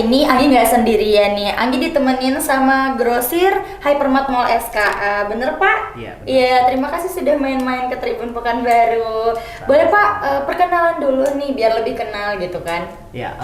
hari ini Anggi nggak sendirian nih. Anggi ditemenin sama grosir Hypermart Mall SKA. Bener Pak? Iya, bener. Iya, terima kasih sudah main-main ke Tribun Pekanbaru. Boleh Pak, perkenalan dulu nih biar lebih kenal gitu kan. Ya,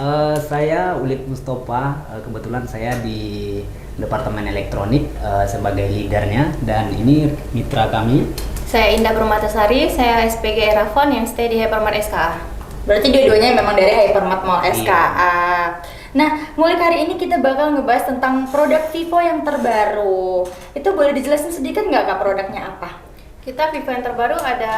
saya Ulid Mustafa. Kebetulan saya di Departemen Elektronik sebagai leadernya, dan ini mitra kami. Saya Indah Permatasari, saya SPG Erafon yang stay di Hypermart SKA. Berarti dua-duanya memang dari Hypermart Mall SKA. Iya. Nah, mulai hari ini kita bakal ngebahas tentang produk Vivo yang terbaru. Itu boleh dijelasin sedikit nggak Kak produknya apa? Kita Vivo yang terbaru ada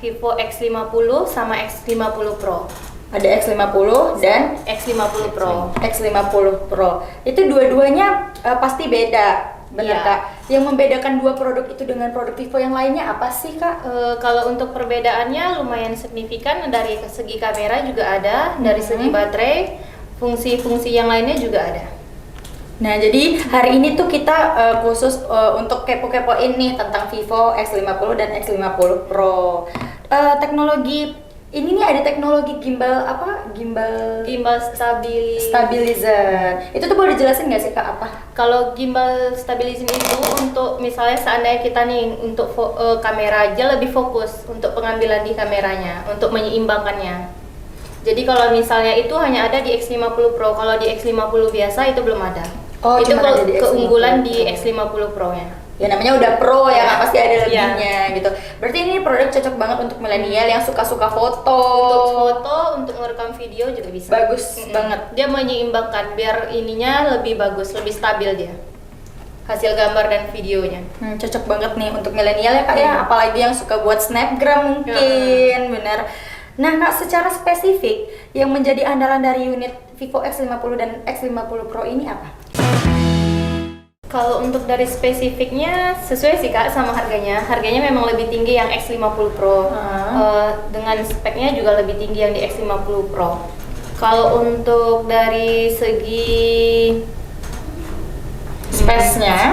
Vivo X50 sama X50 Pro. Ada X50 dan X50 Pro. X50 Pro. Itu dua-duanya pasti beda. Benar Iya. Kak? Yang membedakan dua produk itu dengan produk Vivo yang lainnya apa sih Kak? Kalau untuk perbedaannya lumayan signifikan, dari segi kamera juga ada, dari segi baterai, fungsi-fungsi yang lainnya juga ada. Nah, jadi hari ini tuh kita khusus untuk kepo-kepoin nih tentang Vivo X50 dan X50 Pro. Teknologi ini nih ada teknologi gimbal apa? Gimbal Stabilizer. Itu tuh boleh dijelasin nggak sih Kak apa? Kalau gimbal stabilizing itu untuk misalnya seandainya kita nih untuk kamera aja lebih fokus untuk pengambilan di kameranya, untuk menyeimbangkannya. Jadi kalau misalnya itu hanya ada di X50 Pro, kalau di X50 biasa itu belum ada. Oh, itu cuma ada di keunggulan X50 di Pro. X50 Pro nya. Ya namanya udah pro ya, nggak pasti ada Iya. lebihnya gitu. Berarti ini produk cocok banget untuk milenial yang suka-suka foto. Untuk foto, untuk merekam video juga bisa. Bagus banget. Dia menyeimbangkan biar ininya lebih bagus, lebih stabil dia. Hasil gambar dan videonya. Cocok banget nih untuk milenial ya Kak ya, apalagi yang suka buat snapgram mungkin, benar. Nah Kak, secara spesifik yang menjadi andalan dari unit Vivo X50 dan X50 Pro ini apa? Kalau untuk dari spesifiknya sesuai sih Kak sama harganya. Harganya memang lebih tinggi yang X50 Pro. Dengan speknya juga lebih tinggi yang di X50 Pro. Kalau untuk dari segi Space-nya?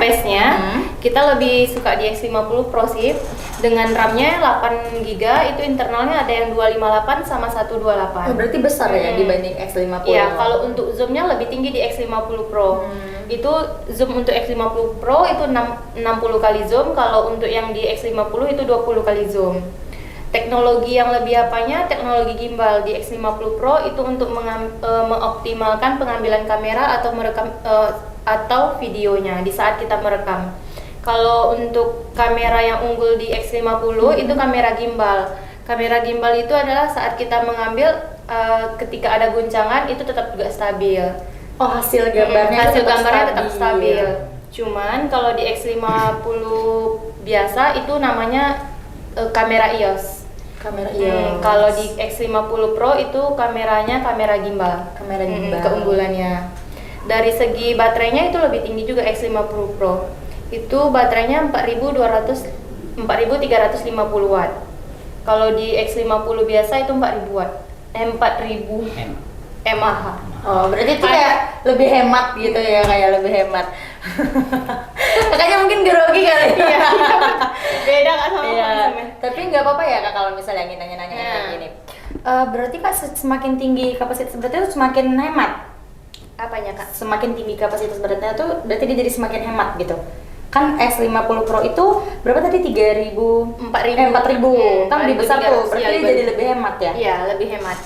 Kita lebih suka di X50 Pro sih. Dengan RAM-nya 8GB, itu internalnya ada yang 258 sama 128. Oh, berarti besar ya dibanding X50. Iya, kalau untuk zoomnya lebih tinggi di X50 Pro. Itu zoom untuk X50 Pro itu 60 kali zoom, kalau untuk yang di X50 itu 20 kali zoom. Teknologi yang lebih apanya? Teknologi gimbal di X50 Pro itu untuk mengoptimalkan pengambilan kamera atau merekam atau videonya di saat kita merekam. Kalau untuk kamera yang unggul di X50 itu kamera gimbal. Kamera gimbal itu adalah saat kita mengambil ketika ada guncangan itu tetap juga stabil. Oh, hasil gambarnya Tetap stabil. Cuman kalau di X50 biasa itu namanya kamera EOS. Kamera EOS. Kalau di X50 Pro itu kameranya kamera gimbal. Kamera gimbal. Keunggulannya. Dari segi baterainya itu lebih tinggi juga X50 Pro. Itu baterainya 4350 watt. Kalau di X50 biasa itu 4000 watt. 4000 mAh. Oh, berarti itu kayak lebih hemat gitu ya, kayak lebih hemat. Makanya mungkin grogi kali ya. Beda kan sama Iya. konsumen. Tapi nggak apa-apa ya Kak kalau misalnya ingin nanya-nanya kayak gini. Berarti Kak semakin tinggi kapasitas baterai itu semakin hemat. Apanya Kak? Semakin tinggi kapasitas baterai itu berarti dia jadi semakin hemat gitu. Kan S50 Pro itu berapa tadi? 3000 4000 kan lebih besar tuh, berarti dia jadi lebih hemat ya? Iya, lebih hemat.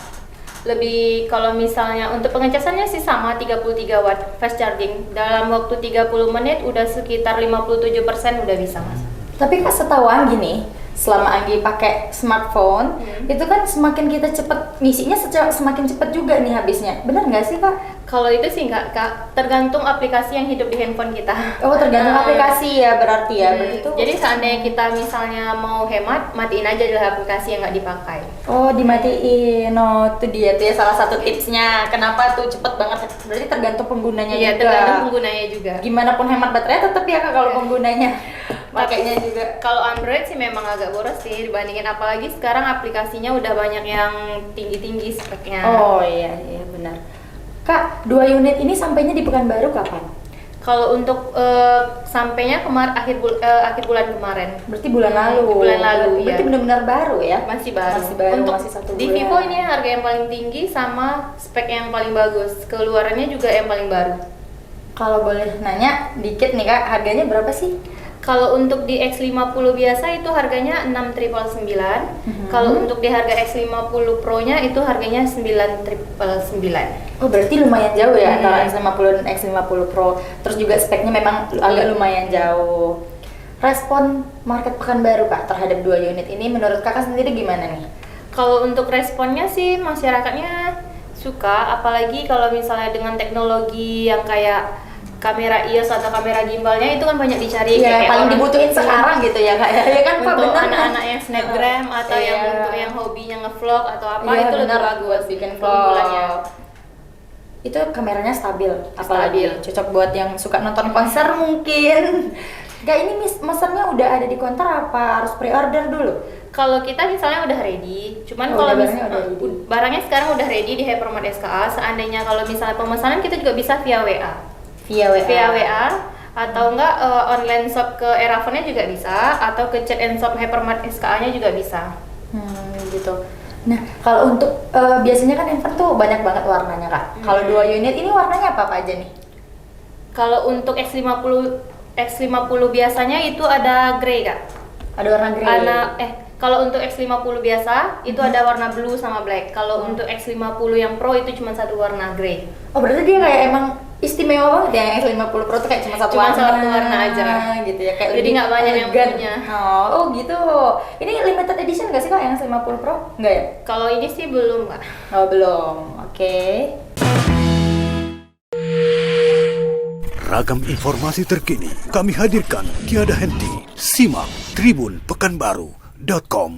Lebih, kalau misalnya untuk pengecasannya sih sama 33 watt fast charging. Dalam waktu 30 menit udah sekitar 57% udah bisa Mas. Tapi Kak setahu Anggi nih, selama Anggi pakai smartphone, itu kan semakin kita cepet ngisinya semakin cepet juga nih habisnya. Benar nggak sih Kak? Kalau itu sih enggak Kak, tergantung aplikasi yang hidup di handphone kita. Oh, tergantung aplikasi ya berarti ya. Berarti tuh. Jadi seandainya kita misalnya mau hemat, matiin aja dulu aplikasi yang nggak dipakai. Oh, dimatiin. Oh, itu dia tuh ya salah satu tipsnya. Kenapa tuh cepet banget? Berarti tergantung penggunanya Iya, juga. tergantung penggunanya juga. Gimana pun hemat baterai tetap ya Kak kalau Iya. penggunanya. Makanya juga. Kalau Android sih memang agak boros sih dibandingin, apalagi sekarang aplikasinya udah banyak yang tinggi-tinggi speknya. Oh iya benar. Kak, 2 unit ini sampainya di Pekanbaru kapan? Kalau untuk sampainya akhir bulan kemarin. Berarti bulan lalu. Bulan lalu, Berarti iya. benar-benar baru ya? Masih baru. Masih baru, Untuk masih 1 bulan. di Vivo ini harga yang paling tinggi sama spek yang paling bagus. Keluarannya juga yang paling baru. Kalau boleh nanya dikit nih Kak, harganya berapa sih? Kalau untuk di X50 biasa itu harganya 6.999. Kalau untuk di harga X50 Pro-nya itu harganya 9.999. Oh berarti lumayan jauh ya antara X50 dan X50 Pro. Terus juga speknya memang agak lumayan jauh. Respon market Pekanbaru Kak terhadap 2 unit ini menurut Kakak sendiri gimana nih? Kalau untuk responnya sih masyarakatnya suka, apalagi kalau misalnya dengan teknologi yang kayak kamera iOS atau kamera gimbalnya itu kan banyak dicari. Iya, kayak paling orang- dibutuhin sekarang gitu ya Kak. Ya kan Pak, untuk bener kan? anak-anak yang snapgram atau yang Iya. untuk yang hobinya ngevlog atau apa Iya, itu lebih benar. bagus Bikin keunggulannya. vlog. Itu kameranya stabil, apalagi Stabil. cocok buat yang suka nonton konser mungkin. Kak ini mesennya udah ada di counter apa harus pre-order dulu? Kalau kita misalnya udah ready, cuman Oh, kalau udah barangnya udah ready. barangnya sekarang udah ready di Hypermart SKA. Seandainya kalau misalnya pemesanan kita juga bisa via WA. Via WA. Atau enggak online shop ke Erafonnya juga bisa, atau ke Chat and Shop Hypermart SKA-nya juga bisa. Gitu. Nah, kalau untuk biasanya kan handphone tuh banyak banget warnanya Kak. Kalau 2 unit ini warnanya apa aja nih? Kalau untuk X50 biasanya itu ada grey, Kak. Ada warna grey. Kalau untuk X50 biasa itu ada warna blue sama black. Kalau untuk X50 yang Pro itu cuma satu warna grey. Oh, berarti dia kayak emang istimewa banget ya yang X50 Pro tuh kayak cuma satu Cuma warna. satu warna aja. Gitu ya, kayak Jadi lebih nggak banyak yang elegan. punya. Oh, gitu. Ini limited edition nggak sih Kak yang X50 Pro? Enggak ya? Kalau ini sih belum, Kak. Oh, belum. Oke. Ragam informasi terkini kami hadirkan tiada henti. Simak tribunpekanbaru.com.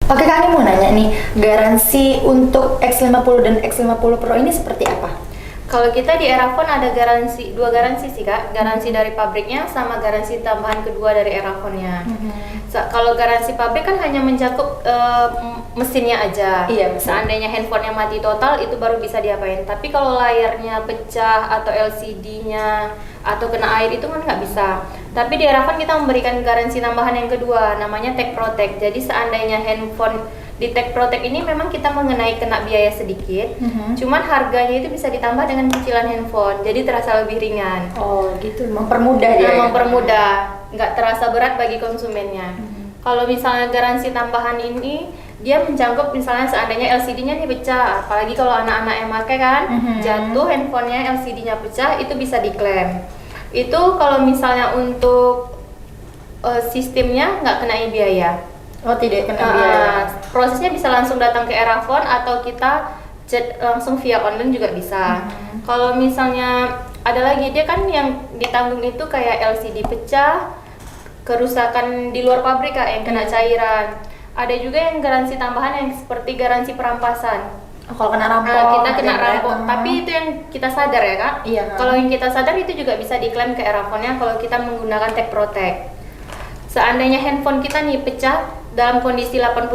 Oke Kak, ini mau nanya nih, garansi untuk X50 dan X50 Pro ini seperti apa? Kalau kita di Erafon ada dua garansi sih Kak, garansi dari pabriknya sama garansi tambahan kedua dari Erafonnya. Kalau garansi pabrik kan hanya mencakup mesinnya aja. Iya, mesin. Seandainya handphonenya mati total itu baru bisa diapain. Tapi kalau layarnya pecah atau LCD-nya atau kena air itu kan nggak bisa. Tapi di Erafon kita memberikan garansi tambahan yang kedua, namanya Tech Protect. Jadi seandainya handphone di Tech Protect ini memang kita kena biaya sedikit, cuman harganya itu bisa ditambah dengan cicilan handphone, jadi terasa lebih ringan. Oh gitu, mempermudah dia. Nah, mempermudah, nggak terasa berat bagi konsumennya. Kalau misalnya garansi tambahan ini, dia mencakup misalnya seandainya LCD-nya nih pecah, apalagi kalau anak-anak yang pakai kan, jatuh handphonenya LCD-nya pecah, itu bisa diklaim. Itu kalau misalnya untuk sistemnya nggak kena biaya. Oh tidak kena biaya. Prosesnya bisa langsung datang ke Erafon atau kita chat langsung via online juga bisa. Kalau misalnya ada lagi dia kan yang ditanggung itu kayak LCD pecah, kerusakan di luar pabrik Kak, yang kena cairan. Ada juga yang garansi tambahan yang seperti garansi perampasan. Oh, kalau kena rampok. Kita kena rampok, tapi itu yang kita sadar ya Kak. Iya. Kalau yang kita sadar itu juga bisa diklaim ke Erafonnya kalau kita menggunakan Tech Protect. Seandainya handphone kita nih pecah dalam kondisi 80%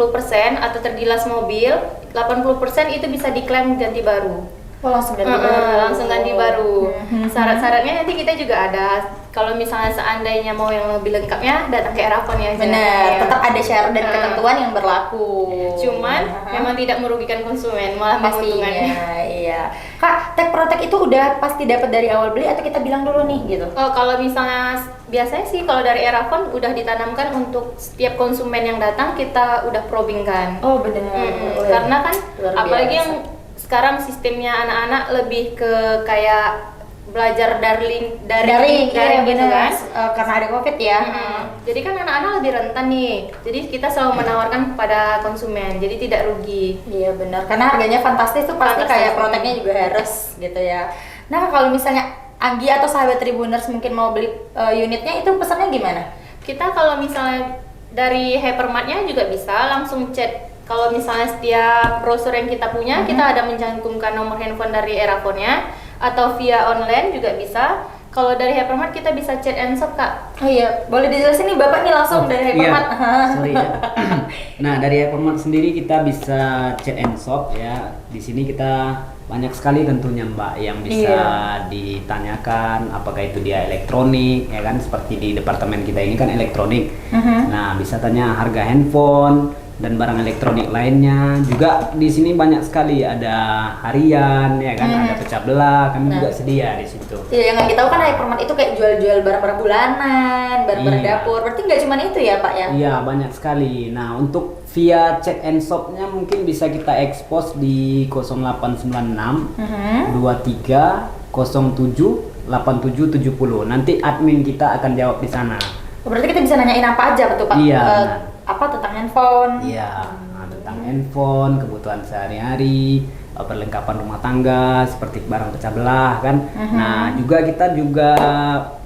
atau tergilas mobil, 80% itu bisa diklaim ganti baru. Oh, langsung ganti baru. Langsung ganti baru. Syarat-syaratnya nanti kita juga ada. Kalau misalnya seandainya mau yang lebih lengkapnya datang ke Erafon ya. Benar, tetap ada syarat dan ketentuan yang berlaku. Cuman memang tidak merugikan konsumen, malah menguntungkan. Iya. Kak, Tech Protect itu udah pasti dapat dari awal beli atau kita bilang dulu nih gitu? Oh, kalau misalnya biasanya sih kalau dari Erafon udah ditanamkan untuk setiap konsumen yang datang kita udah probingkan. Oh benar. Karena kan Luar apalagi biasa. yang sekarang sistemnya anak-anak lebih ke kayak belajar daring iya, gitu benar. kan. Karena ada COVID ya. Jadi kan anak-anak lebih rentan nih. Jadi kita selalu menawarkan kepada konsumen. Jadi tidak rugi. Iya benar. Karena harganya fantastis tuh pasti Fantastis. kayak Protect-nya juga harus gitu ya. Nah, kalau misalnya Anggi atau sahabat Tribuners mungkin mau beli unitnya itu pesannya gimana? Kita kalau misalnya dari Hypermart-nya juga bisa langsung chat. Kalau misalnya setiap brosur yang kita punya, kita ada mencantumkan nomor handphone dari Erafonnya atau via online juga bisa. Kalau dari Hypermart kita bisa chat and shop Kak. Oh iya, boleh dijelasin nih Bapak nih langsung dari Hypermart. Iya, sorry ya. Nah, dari Hypermart sendiri kita bisa chat and shop ya. Di sini kita banyak sekali tentunya Mbak yang bisa ditanyakan, apakah itu dia elektronik, ya kan, seperti di departemen kita ini kan elektronik. Nah, bisa tanya harga handphone dan barang elektronik lainnya. Juga di sini banyak sekali, ada harian, ya kan, ada pecah belah, kami juga sedia di situ. Iya, yang nggak tahu kan Hypermart itu kayak jual-jual barang-barang bulanan, barang-barang dapur. Berarti nggak cuma itu ya Pak ya? Iya, banyak sekali. Nah, untuk via chat and shop-nya mungkin bisa kita expose di 0896 23 07 8770. Nanti admin kita akan jawab di sana. Berarti kita bisa nanyain apa aja betul Pak? Iya. Apa tentang handphone? Iya, tentang handphone, kebutuhan sehari-hari, perlengkapan rumah tangga seperti barang pecah belah kan. Nah, kita juga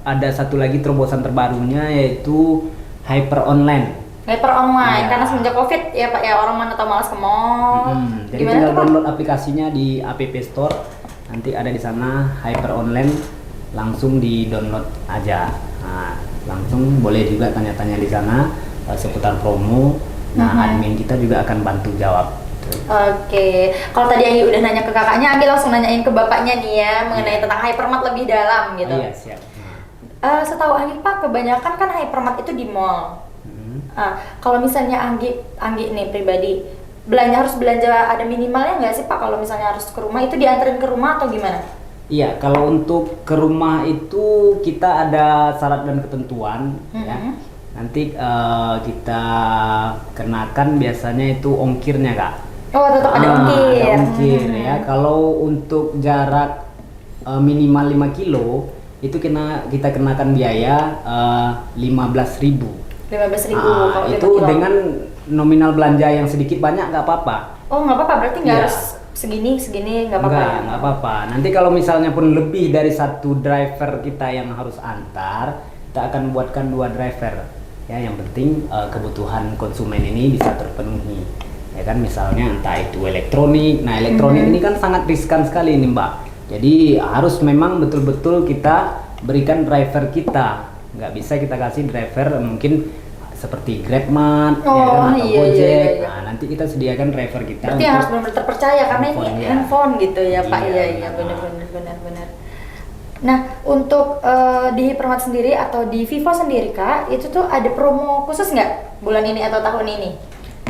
ada satu lagi terobosan terbarunya, yaitu Hyper Online. Hyper online, Iya. karena semenjak COVID ya Pak ya, orang mana tau malas ke mall. Jadi Gimana tinggal tuh Pak? download aplikasinya di App Store. Nanti ada di sana Hyper Online, langsung di download aja. Nah, langsung boleh juga tanya-tanya di sana seputar promo. Nah, admin kita juga akan bantu jawab. Oke, kalau tadi Anggi udah nanya ke kakaknya, Anggi langsung nanyain ke bapaknya nih ya, mengenai tentang Hypermart lebih dalam gitu. Iya, siap. Setahu Anggi Pak, kebanyakan kan Hypermart itu di mall. Kalau misalnya Anggi nih pribadi harus belanja ada minimalnya nggak sih Pak? Kalau misalnya harus ke rumah itu dianterin ke rumah atau gimana? Iya, kalau untuk ke rumah itu kita ada syarat dan ketentuan ya. Nanti kita kenakan biasanya itu ongkirnya Kak. Oh, tetap ada ongkir. Ada ongkir ya. Kalau untuk jarak minimal 5 kilo itu kita kenakan biaya 15.000. 15.000 kalau itu 5 kilo. dengan nominal belanja yang sedikit banyak nggak apa-apa. Oh, nggak apa-apa, berarti nggak Iya. harus segini nggak apa-apa ya? Nggak apa-apa. Nanti kalau misalnya pun lebih dari satu driver kita yang harus antar, kita akan buatkan 2 driver. Ya, yang penting kebutuhan konsumen ini bisa terpenuhi. Ya kan, misalnya entah itu elektronik. Nah, elektronik ini kan sangat riskan sekali ini Mbak. Jadi harus memang betul-betul kita berikan driver kita. Nggak bisa kita kasih driver mungkin seperti GrabMart, ya kan, atau Gojek. Nah, nanti kita sediakan driver kita. Berarti harus benar-benar terpercaya karena ini handphone, ya. handphone gitu ya Pak. Iya, Iya, benar. Nah, untuk di Hypermart sendiri atau di Vivo sendiri Kak, itu tuh ada promo khusus nggak bulan ini atau tahun ini?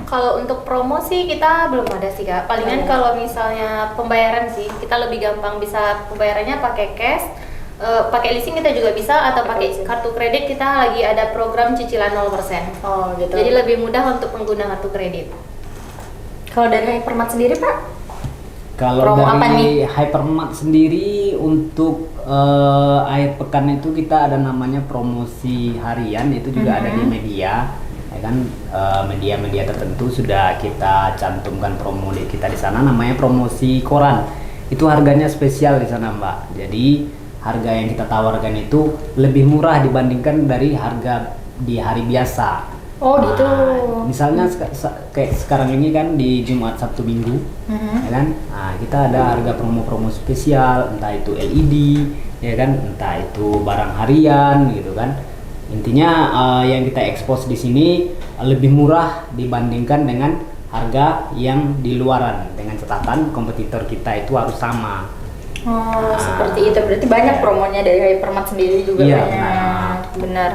Kalau untuk promo sih kita belum ada sih Kak. Palingan kalau misalnya pembayaran sih kita lebih gampang, bisa pembayarannya pakai cash, pakai leasing kita juga bisa, atau pakai kartu kredit. Kita lagi ada program cicilan 0%. Oh, gitu. Jadi lebih mudah untuk pengguna kartu kredit. Kalau dari Hypermart sendiri Pak? Kalau Promo apa dari nih? Hypermart sendiri untuk akhir pekan itu kita ada namanya promosi harian, itu juga ada di media, ya kan, media-media tertentu sudah kita cantumkan promo kita di sana, namanya promosi koran. Itu harganya spesial di sana Mbak. Jadi harga yang kita tawarkan itu lebih murah dibandingkan dari harga di hari biasa. Oh, gitu. Misalnya kayak sekarang ini kan di Jumat, Sabtu, Minggu, ya kan? Nah, kita ada harga promo-promo spesial, entah itu LED, ya kan, entah itu barang harian, gitu kan. Intinya yang kita expose di sini lebih murah dibandingkan dengan harga yang di luaran, dengan catatan kompetitor kita itu harus sama. Oh, seperti itu. Berarti banyak promonya dari Hypermart sendiri juga. Iya, banyak. Benar.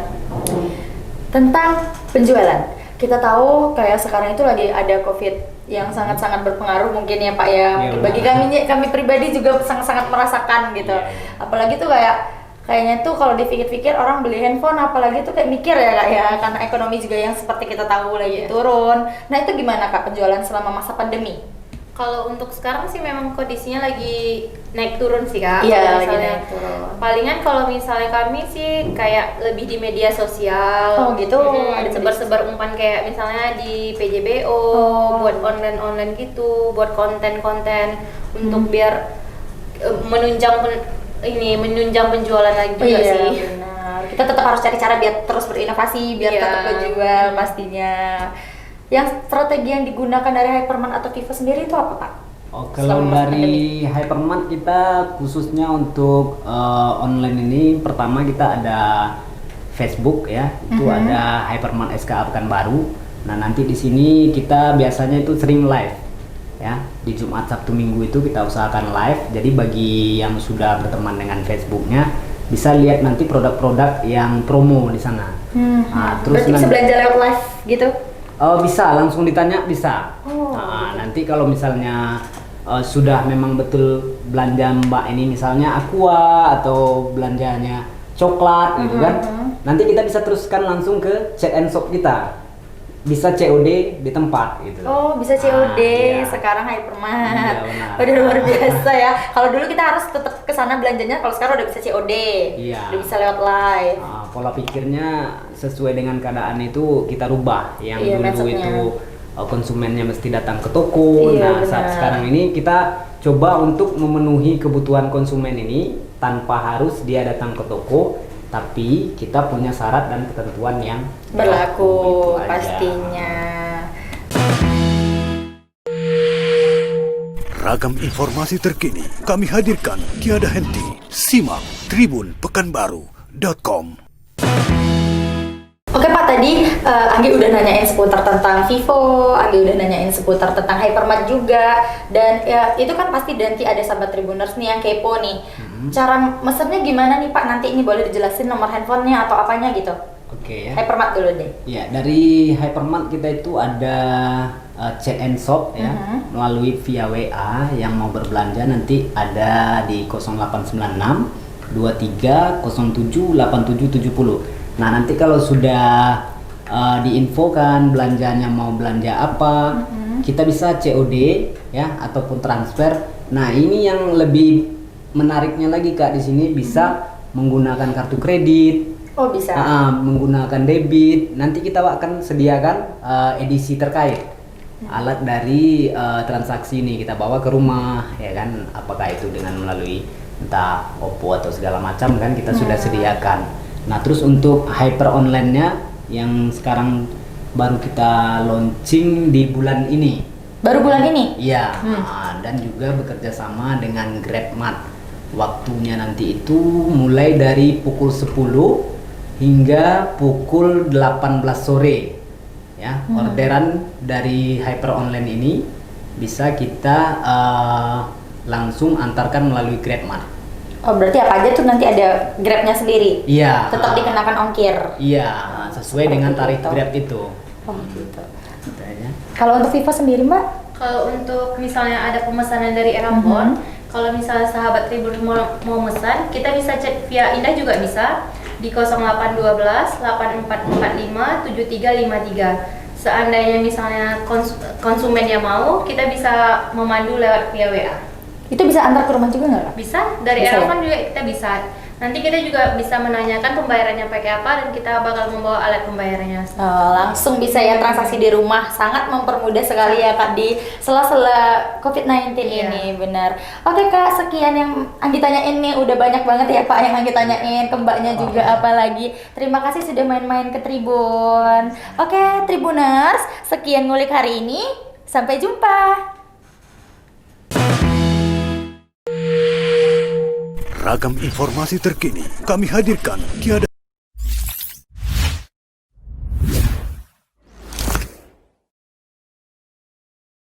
Tentang penjualan, kita tahu kayak sekarang itu lagi ada COVID yang sangat-sangat berpengaruh mungkin ya Pak ya. Iya, Bagi kami pribadi juga sangat-sangat merasakan gitu. Iya. Apalagi tuh kayaknya tuh kalau dipikir-pikir orang beli handphone apalagi tuh kayak mikir ya Kak ya, karena ekonomi juga yang seperti kita tahu lagi turun. Nah, itu gimana Kak penjualan selama masa pandemi? Kalau untuk sekarang sih memang kondisinya lagi naik turun sih Kak. Iya, Kalau lagi misalnya- naik turun. Palingan kalau misalnya kami sih kayak lebih di media sosial. Oh, gitu. Ada sebar-sebar umpan kayak misalnya di PJBO, buat online gitu, buat konten-konten untuk biar menunjang penjualan lagi juga Iya, sih. benar. Kita tetap harus cari cara biar terus berinovasi, biar Iya. tetap menjual pastinya. Yang strategi yang digunakan dari Hypermart atau Vivo sendiri itu apa Pak? Oh, kalau Selama masa dari Hypermart kita khususnya untuk online ini, pertama kita ada Facebook ya, itu ada Hypermart SKA Pekanbaru. Nah, nanti di sini kita biasanya itu sering live. ya. Di Jumat, Sabtu, Minggu itu kita usahakan live. Jadi bagi yang sudah berteman dengan Facebooknya bisa lihat nanti produk-produk yang promo di sana. Nah, terus Berarti bisa belanja lewat live gitu? Bisa langsung ditanya bisa. Nanti kalau misalnya sudah memang betul belanja Mbak ini misalnya Aqua atau belanjanya coklat gitu kan, nanti kita bisa teruskan langsung ke chat and shop kita, bisa COD di tempat gitu. Oh, bisa COD. Iya. Sekarang Hypermart. Iya, benar. Udah luar biasa ya. Kalau dulu kita harus tetap ke sana belanjanya, kalau sekarang udah bisa COD. Iya. Udah bisa lewat live. Pola pikirnya sesuai dengan keadaan itu kita rubah. Yang Iya, dulu mindsetnya. itu konsumennya mesti datang ke toko. Iya, Nah, saat benar. sekarang ini kita coba untuk memenuhi kebutuhan konsumen ini tanpa harus dia datang ke toko, tapi kita punya syarat dan ketentuan yang Berlaku itu aja. pastinya. Ragam informasi terkini kami hadirkan tiada henti. Simak tribunpekanbaru.com. Oke Pak, tadi Anggi udah nanyain seputar tentang Vivo, Anggi udah nanyain seputar tentang Hypermart juga, dan ya itu kan pasti nanti ada sahabat Tribuners nih yang kepo nih. Cara mesennya gimana nih Pak? Nanti ini boleh dijelasin nomor handphonenya atau apanya gitu? Oke ya. Hypermart dulu deh. Ya, dari Hypermart kita itu ada chat and shop ya, melalui via WA. Yang mau berbelanja nanti ada di 0896 23 07 87 70. Nah, nanti kalau sudah diinfokan belanjanya mau belanja apa, kita bisa COD ya ataupun transfer. Nah, ini yang lebih menariknya lagi Kak, di sini bisa menggunakan kartu kredit. Oh bisa. Menggunakan debit. Nanti kita akan sediakan edisi terkait alat dari transaksi ini, kita bawa ke rumah ya kan, apakah itu dengan melalui entah Oppo atau segala macam kan kita sudah sediakan. Nah, terus untuk hyper online-nya yang sekarang baru kita launching di bulan ini. Baru bulan ini? Iya, dan juga bekerja sama dengan GrabMart. Waktunya nanti itu mulai dari pukul 10 hingga pukul 18 sore. Ya, orderan dari hyper online ini bisa kita langsung antarkan melalui GrabMart. Oh berarti apa aja tuh nanti ada Grabnya sendiri? Iya. Tetap dikenakan ongkir? Iya, sesuai dengan tarif itu. Grab itu. Oh gitu. Katanya. Kalau untuk Vivo sendiri Mbak? Kalau untuk misalnya ada pemesanan dari Eraphone, kalau misalnya sahabat Tribun mau mesan, kita bisa chat via Indah juga bisa di 0812 8445 7353. Seandainya misalnya konsumennya mau, kita bisa memandu lewat via WA. Itu bisa antar ke rumah juga nggak Kak? Bisa, dari Bisa, Eraphone juga kita bisa. Nanti kita juga bisa menanyakan pembayarannya pakai apa dan kita bakal membawa alat pembayarannya. Langsung bisa ya transaksi di rumah, sangat mempermudah sekali ya Kak di sela-sela COVID-19 ini, benar. Oke Kak, sekian yang Anggi tanyain nih, udah banyak banget ya Pak yang Anggi tanyain, ke Mbaknya juga apalagi. Terima kasih sudah main-main ke Tribun. Oke Tribuners, sekian ngulik hari ini, sampai jumpa. Ragam informasi terkini kami hadirkan tiada